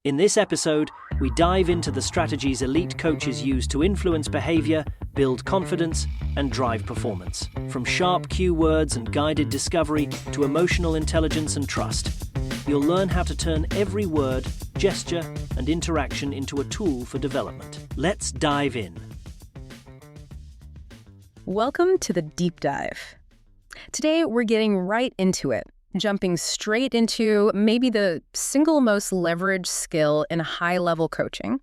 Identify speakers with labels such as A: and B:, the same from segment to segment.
A: In this episode, we dive into the strategies elite coaches use to influence behavior, build confidence, and drive performance. From sharp cue words and guided discovery to emotional intelligence and trust, you'll learn how to turn every word, gesture, and interaction into a tool for development. Let's dive in.
B: Welcome to the Deep Dive. Today, we're getting right into it, jumping straight into maybe the single most leveraged skill in high-level coaching,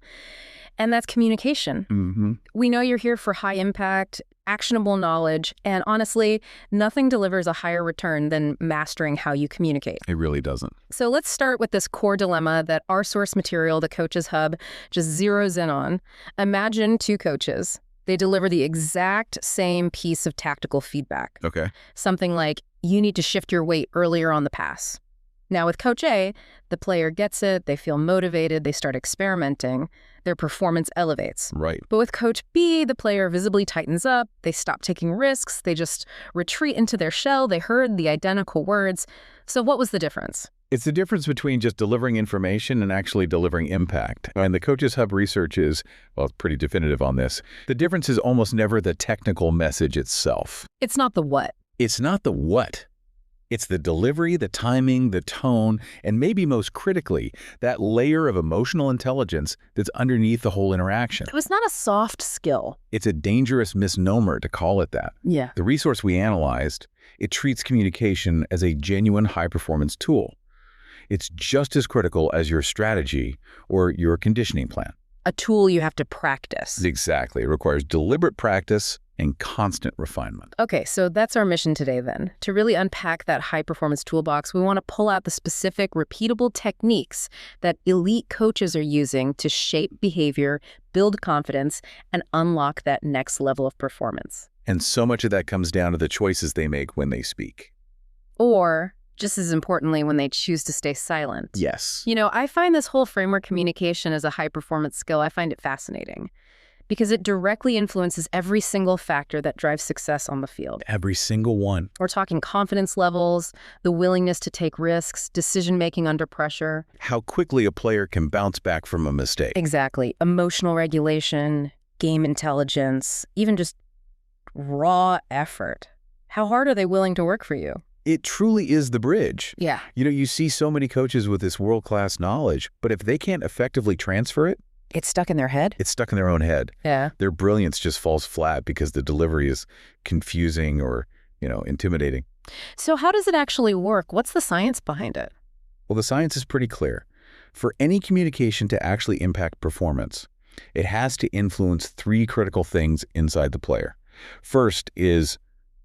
B: and that's communication. We know you're here for high impact, actionable knowledge, and honestly, nothing delivers a higher return than mastering how you communicate.
C: It really doesn't.
B: So let's start with this core dilemma that our source material, the Coaches Hub, just zeroes in on. Imagine two coaches. They deliver the exact same piece of tactical feedback.
C: Okay.
B: Something like, you need to shift your weight earlier on the pass. Now with Coach A, the player gets it, they feel motivated, they start experimenting, their performance elevates.
C: Right.
B: But with Coach B, the player visibly tightens up, they stop taking risks, they just retreat into their shell, they heard the identical words. So what was the difference?
C: It's the difference between just delivering information and actually delivering impact. And the Coaches Hub research is, well, it's pretty definitive on this. The difference is almost never the technical message itself.
B: It's not the what.
C: It's not the what. It's the delivery, the timing, the tone, and maybe most critically, that layer of emotional intelligence that's underneath the whole interaction.
B: It was not a soft skill.
C: It's a dangerous misnomer to call it that.
B: Yeah.
C: The resource we analyzed, it treats communication as a genuine high-performance tool. It's just as critical as your strategy or your conditioning plan.
B: A tool you have to practice.
C: Exactly. It requires deliberate practice and constant refinement.
B: Okay, so that's our mission today then. To really unpack that high-performance toolbox, we want to pull out the specific, repeatable techniques that elite coaches are using to shape behavior, build confidence, and unlock that next level of performance.
C: And so much of that comes down to the choices they make when they speak.
B: Or, just as importantly, when they choose to stay silent.
C: Yes.
B: You know, I find this whole framework communication as a high-performance skill, I find it fascinating because it directly influences every single factor that drives success on the field.
C: Every single one.
B: We're talking confidence levels, the willingness to take risks, decision-making under pressure.
C: How quickly a player can bounce back from a mistake.
B: Exactly. Emotional regulation, game intelligence, even just raw effort. How hard are they willing to work for you?
C: It truly is the bridge.
B: Yeah.
C: You know, you see so many coaches with this world-class knowledge, but if they can't effectively transfer it,
B: It's stuck in their head?
C: it's stuck in their own head.
B: Yeah.
C: Their brilliance just falls flat because the delivery is confusing or, intimidating.
B: So how does it actually work? What's the science behind it?
C: Well, the science is pretty clear. For any communication to actually impact performance, it has to influence three critical things inside the player. First is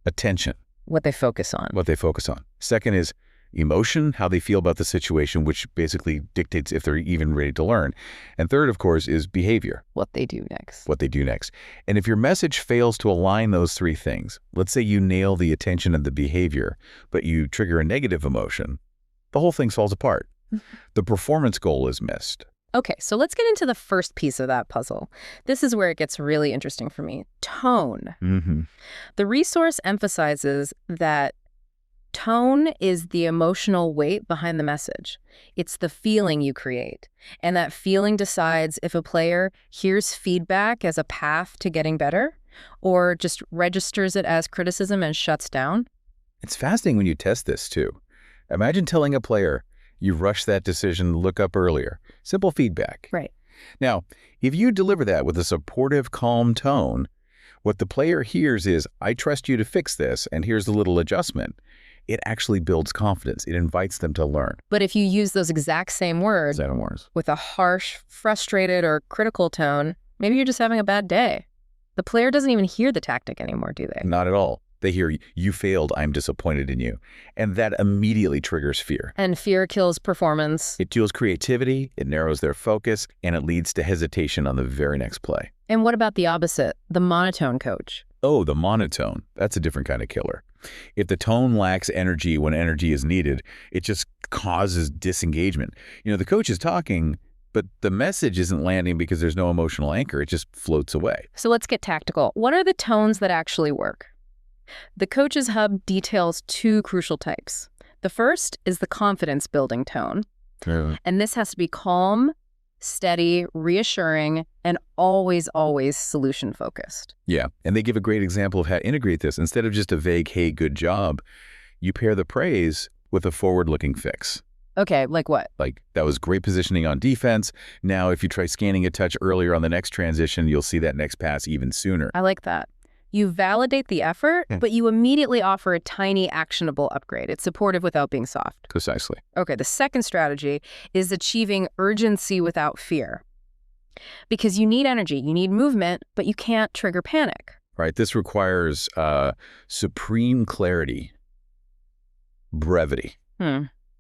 C: attention,
B: What they focus on.
C: what they focus on. Second is emotion, how they feel about the situation, which basically dictates if they're even ready to learn. And third, of course, is behavior,
B: What they do next.
C: what they do next. And if your message fails to align those three things, let's say you nail the attention and the behavior, but you trigger a negative emotion, the whole thing falls apart. The performance goal is missed.
B: Okay, so let's get into the first piece of that puzzle. This is where it gets really interesting for me. Tone. The resource emphasizes that tone is the emotional weight behind the message. It's the feeling you create. And that feeling decides if a player hears feedback as a path to getting better or just registers it as criticism and shuts down.
C: It's fascinating when you test this, too. Imagine telling a player, you rushed that decision, look up earlier. Simple feedback.
B: Right.
C: Now, if you deliver that with a supportive, calm tone, what the player hears is, I trust you to fix this, and here's a little adjustment. It actually builds confidence. It invites them to learn.
B: But if you use those exact same words with a harsh, frustrated, or critical tone, maybe you're just having a bad day. The player doesn't even hear the tactic anymore, do they?
C: Not at all. They hear, you failed, I'm disappointed in you. And that immediately triggers fear.
B: And fear kills performance.
C: It kills creativity, it narrows their focus, and it leads to hesitation on the very next play.
B: And what about the opposite, the monotone coach?
C: Oh, the monotone. That's a different kind of killer. If the tone lacks energy when energy is needed, it just causes disengagement. The coach is talking, but the message isn't landing because there's no emotional anchor. It just floats away.
B: So let's get tactical. What are the tones that actually work? The Coaches Hub details two crucial types. The first is the confidence-building tone.
C: Yeah.
B: And this has to be calm, steady, reassuring, and always, always solution-focused.
C: Yeah, and they give a great example of how to integrate this. Instead of just a vague, hey, good job, you pair the praise with a forward-looking fix.
B: Okay, like what?
C: Like, that was great positioning on defense. Now, if you try scanning a touch earlier on the next transition, you'll see that next pass even sooner.
B: I like that. You validate the effort, but you immediately offer a tiny, actionable upgrade. It's supportive without being soft.
C: Precisely.
B: Okay, the second strategy is achieving urgency without fear. Because you need energy, you need movement, but you can't trigger panic.
C: Right, this requires supreme clarity, brevity.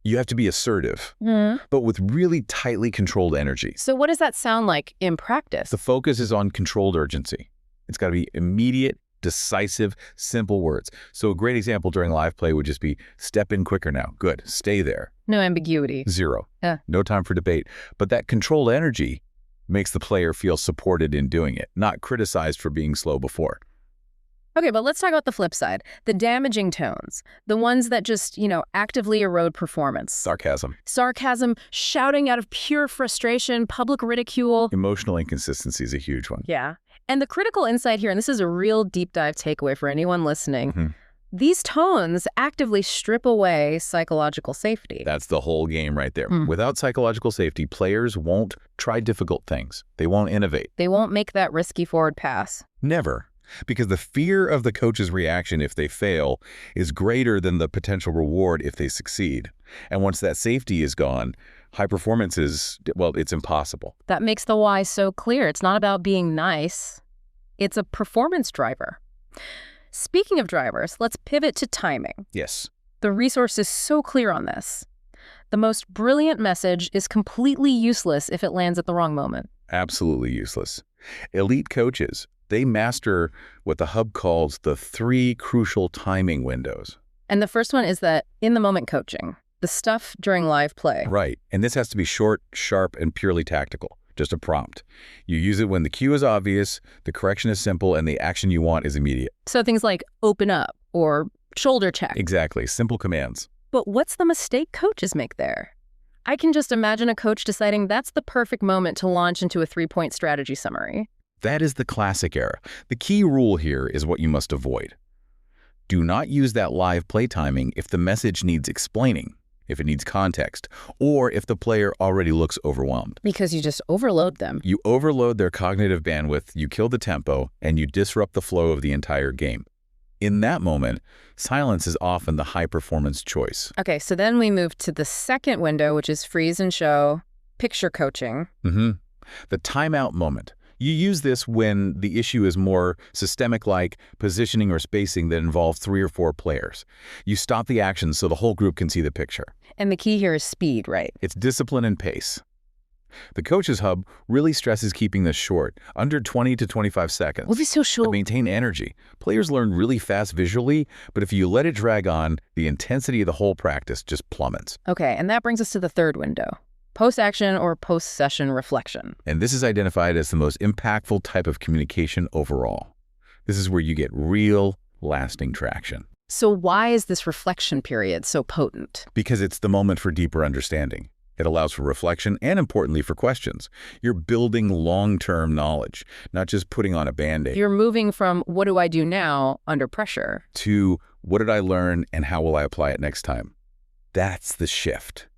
C: You have to be assertive, but with really tightly controlled energy.
B: So what does that sound like in practice?
C: The focus is on controlled urgency. It's got to be immediate, decisive, simple words. So a great example during live play would just be, step in quicker now. Good. Stay there.
B: No ambiguity.
C: Zero.
B: Yeah.
C: No time for debate. But that controlled energy makes the player feel supported in doing it, not criticized for being slow before.
B: Okay, but let's talk about the flip side. The damaging tones. The ones that just, actively erode performance.
C: Sarcasm.
B: Sarcasm, shouting out of pure frustration, public ridicule.
C: Emotional inconsistency is a huge one.
B: Yeah. And the critical insight here, and this is a real deep dive takeaway for anyone listening, these tones actively strip away psychological safety.
C: That's the whole game right there. Without psychological safety, players won't try difficult things. They won't innovate.
B: They won't make that risky forward pass.
C: Never. Because the fear of the coach's reaction if they fail is greater than the potential reward if they succeed. And once that safety is gone, high performance is, well, it's impossible.
B: That makes the why so clear. It's not about being nice. It's a performance driver. Speaking of drivers, let's pivot to timing.
C: Yes.
B: The resource is so clear on this. The most brilliant message is completely useless if it lands at the wrong moment.
C: Absolutely useless. Elite coaches, they master what the hub calls the 3 crucial timing windows.
B: And the first one is that in-the-moment coaching, the stuff during live play.
C: Right. And this has to be short, sharp, and purely tactical. Just a prompt. You use it when the cue is obvious, the correction is simple, and the action you want is immediate.
B: So things like open up or shoulder check.
C: Exactly. Simple commands.
B: But what's the mistake coaches make there? I can just imagine a coach deciding that's the perfect moment to launch into a 3-point strategy summary.
C: That is the classic error. The key rule here is what you must avoid. Do not use that live play timing if the message needs explaining, if it needs context, or if the player already looks overwhelmed.
B: Because you just overload them.
C: You overload their cognitive bandwidth, you kill the tempo, and you disrupt the flow of the entire game. In that moment, silence is often the high-performance choice.
B: Okay, so then we move to the second window, which is freeze and show, picture coaching.
C: The timeout moment. You use this when the issue is more systemic, like positioning or spacing that involve 3 or 4 players. You stop the action so the whole group can see the picture.
B: And the key here is speed, right?
C: It's discipline and pace. The Coach's Hub really stresses keeping this short, under 20 to 25 seconds.
B: Well, this is so short.
C: To maintain energy. Players learn really fast visually, but if you let it drag on, the intensity of the whole practice just plummets.
B: Okay, and that brings us to the third window. Post-action or post-session reflection.
C: And this is identified as the most impactful type of communication overall. This is where you get real, lasting traction.
B: So why is this reflection period so potent?
C: Because it's the moment for deeper understanding. It allows for reflection and, importantly, for questions. You're building long-term knowledge, not just putting on a Band-Aid.
B: You're moving from what do I do now under pressure
C: to what did I learn and how will I apply it next time? That's the shift.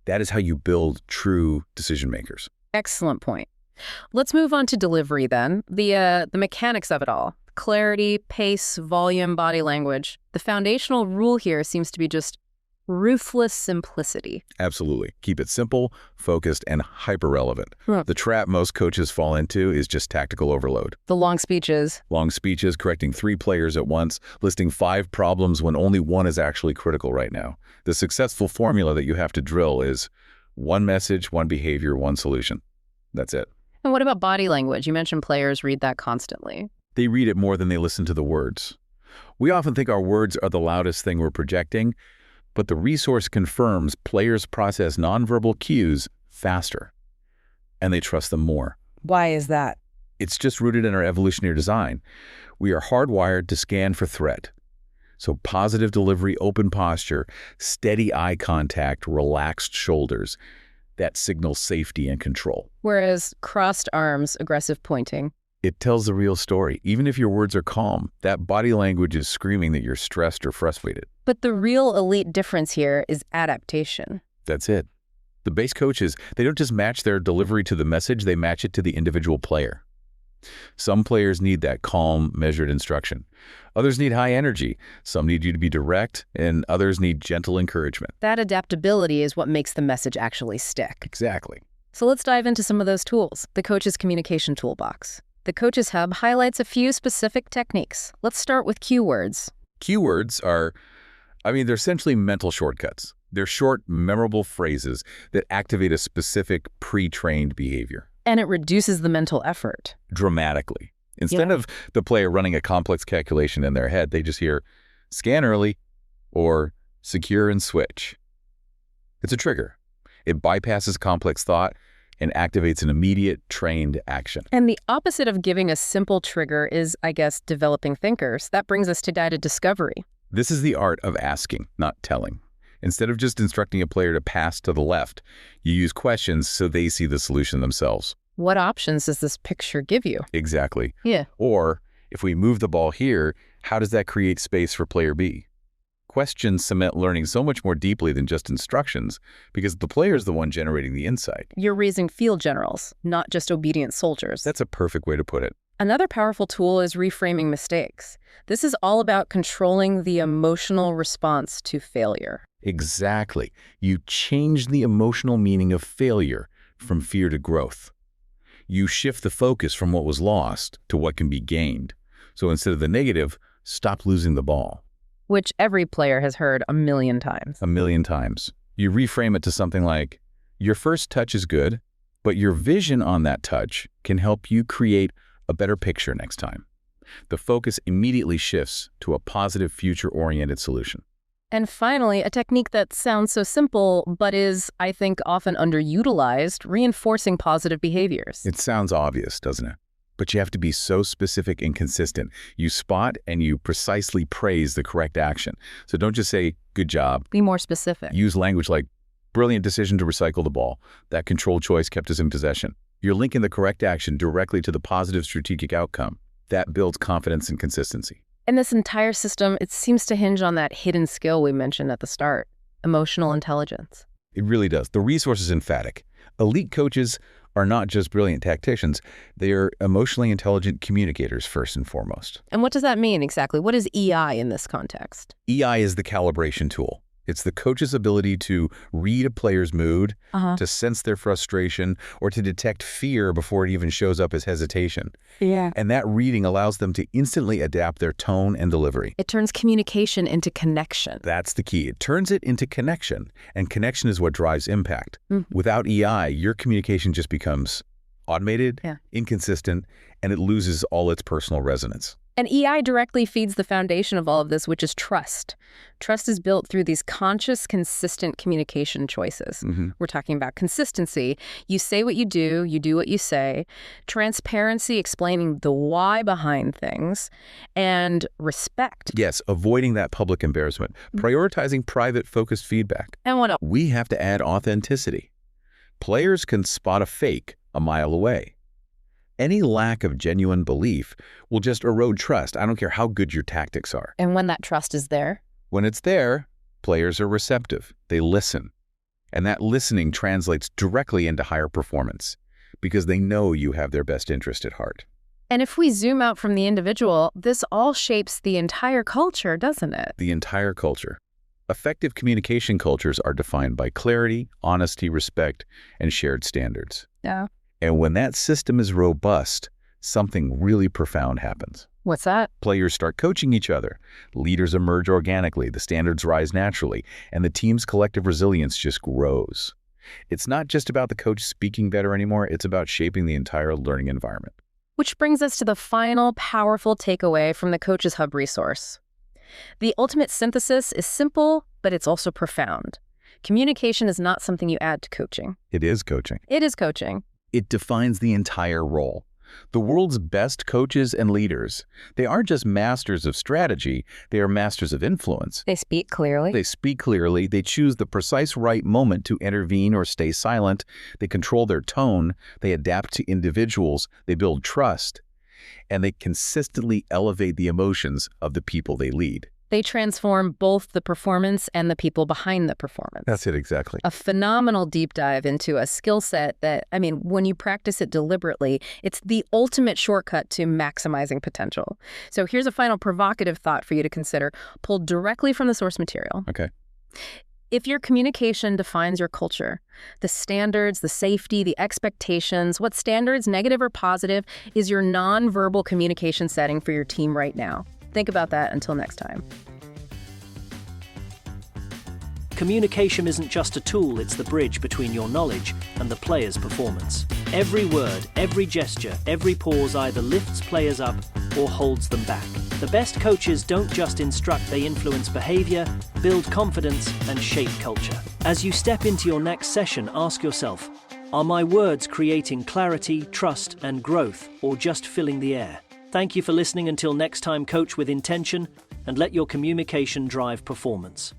C: That is how you build true decision makers.
B: Excellent point. Let's move on to delivery then. The mechanics of it all. Clarity, pace, volume, body language. The foundational rule here seems to be just ruthless simplicity.
C: Absolutely. Keep it simple, focused, and hyper-relevant. The trap most coaches fall into is just tactical overload.
B: The long speeches.
C: Long speeches, correcting 3 players at once, listing 5 problems when only one is actually critical right now. The successful formula that you have to drill is 1 message, 1 behavior, 1 solution. That's it.
B: And what about body language? You mentioned players read that constantly.
C: They read it more than they listen to the words. We often think our words are the loudest thing we're projecting, but the resource confirms players process nonverbal cues faster, and they trust them more.
B: Why is that?
C: It's just rooted in our evolutionary design. We are hardwired to scan for threat. So positive delivery, open posture, steady eye contact, relaxed shoulders. That signals safety and control.
B: Whereas crossed arms, aggressive pointing.
C: It tells the real story. Even if your words are calm, that body language is screaming that you're stressed or frustrated.
B: But the real elite difference here is adaptation.
C: That's it. The base coaches, they don't just match their delivery to the message, they match it to the individual player. Some players need that calm, measured instruction. Others need high energy. Some need you to be direct, and others need gentle encouragement.
B: That adaptability is what makes the message actually stick.
C: Exactly.
B: So let's dive into some of those tools. The Coach's Communication Toolbox. The Coach's Hub highlights a few specific techniques. Let's start with cue words.
C: Cue words are, they're essentially mental shortcuts. They're short, memorable phrases that activate a specific pre-trained behavior.
B: And it reduces the mental effort.
C: Dramatically. Instead of the player running a complex calculation in their head, they just hear, scan early, or secure and switch. It's a trigger. It bypasses complex thought and activates an immediate, trained action.
B: And the opposite of giving a simple trigger is, I guess, developing thinkers. That brings us to guided discovery.
C: This is the art of asking, not telling. Instead of just instructing a player to pass to the left, you use questions so they see the solution themselves.
B: What options does this picture give you?
C: Exactly.
B: Yeah.
C: Or, if we move the ball here, how does that create space for player B? Questions cement learning so much more deeply than just instructions, because the player is the one generating the insight.
B: You're raising field generals, not just obedient soldiers.
C: That's a perfect way to put it.
B: Another powerful tool is reframing mistakes. This is all about controlling the emotional response to failure.
C: Exactly. You change the emotional meaning of failure from fear to growth. You shift the focus from what was lost to what can be gained. So instead of the negative, stop losing the ball.
B: Which every player has heard a million times.
C: A million times. You reframe it to something like, your first touch is good, but your vision on that touch can help you create a better picture next time. The focus immediately shifts to a positive, future-oriented solution.
B: And finally, a technique that sounds so simple, but is, I think, often underutilized, reinforcing positive behaviors.
C: It sounds obvious, doesn't it? But you have to be so specific and consistent. You spot and you precisely praise the correct action. So don't just say, good job.
B: Be more specific.
C: Use language like, brilliant decision to recycle the ball. That controlled choice kept us in possession. You're linking the correct action directly to the positive strategic outcome. That builds confidence and consistency.
B: And this entire system, it seems to hinge on that hidden skill we mentioned at the start, emotional intelligence.
C: It really does. The resource is emphatic. Elite coaches are not just brilliant tacticians. They are emotionally intelligent communicators first and foremost.
B: And what does that mean exactly? What is EI in this context?
C: EI is the calibration tool. It's the coach's ability to read a player's mood, to sense their frustration, or to detect fear before it even shows up as hesitation.
B: Yeah.
C: And that reading allows them to instantly adapt their tone and delivery.
B: It turns communication into connection.
C: That's the key. It turns it into connection, and connection is what drives impact. Without EI, your communication just becomes automated, inconsistent, and it loses all its personal resonance.
B: And EI directly feeds the foundation of all of this, which is trust. Trust is built through these conscious, consistent communication choices. We're talking about consistency. You say what you do what you say. Transparency, explaining the why behind things. And respect.
C: Yes, avoiding that public embarrassment. Prioritizing private, focused feedback.
B: And what else?
C: We have to add authenticity. Players can spot a fake a mile away. Any lack of genuine belief will just erode trust. I don't care how good your tactics are.
B: And when that trust is there?
C: When it's there, players are receptive. They listen. And that listening translates directly into higher performance because they know you have their best interest at heart.
B: And if we zoom out from the individual, this all shapes the entire culture, doesn't it?
C: The entire culture. Effective communication cultures are defined by clarity, honesty, respect, and shared standards.
B: Yeah.
C: And when that system is robust, something really profound happens.
B: What's that?
C: Players start coaching each other. Leaders emerge organically. The standards rise naturally. And the team's collective resilience just grows. It's not just about the coach speaking better anymore. It's about shaping the entire learning environment.
B: Which brings us to the final powerful takeaway from the Coach's Hub resource. The ultimate synthesis is simple, but it's also profound. Communication is not something you add to coaching.
C: It is coaching.
B: It is coaching.
C: It defines the entire role. The world's best coaches and leaders, they aren't just masters of strategy, they are masters of influence.
B: They speak clearly.
C: They speak clearly, they choose the precise right moment to intervene or stay silent, they control their tone, they adapt to individuals, they build trust, and they consistently elevate the emotions of the people they lead.
B: They transform both the performance and the people behind the performance.
C: That's it, exactly.
B: A phenomenal deep dive into a skill set that, I mean, when you practice it deliberately, it's the ultimate shortcut to maximizing potential. So here's a final provocative thought for you to consider, pulled directly from the source material.
C: Okay.
B: If your communication defines your culture, the standards, the safety, the expectations, what standards, negative or positive, is your nonverbal communication setting for your team right now? Think about that until next time.
A: Communication isn't just a tool, it's the bridge between your knowledge and the player's performance. Every word, every gesture, every pause either lifts players up or holds them back. The best coaches don't just instruct, they influence behavior, build confidence, and shape culture. As you step into your next session, ask yourself, are my words creating clarity, trust, and growth, or just filling the air? Thank you for listening. Until next time, coach with intention and let your communication drive performance.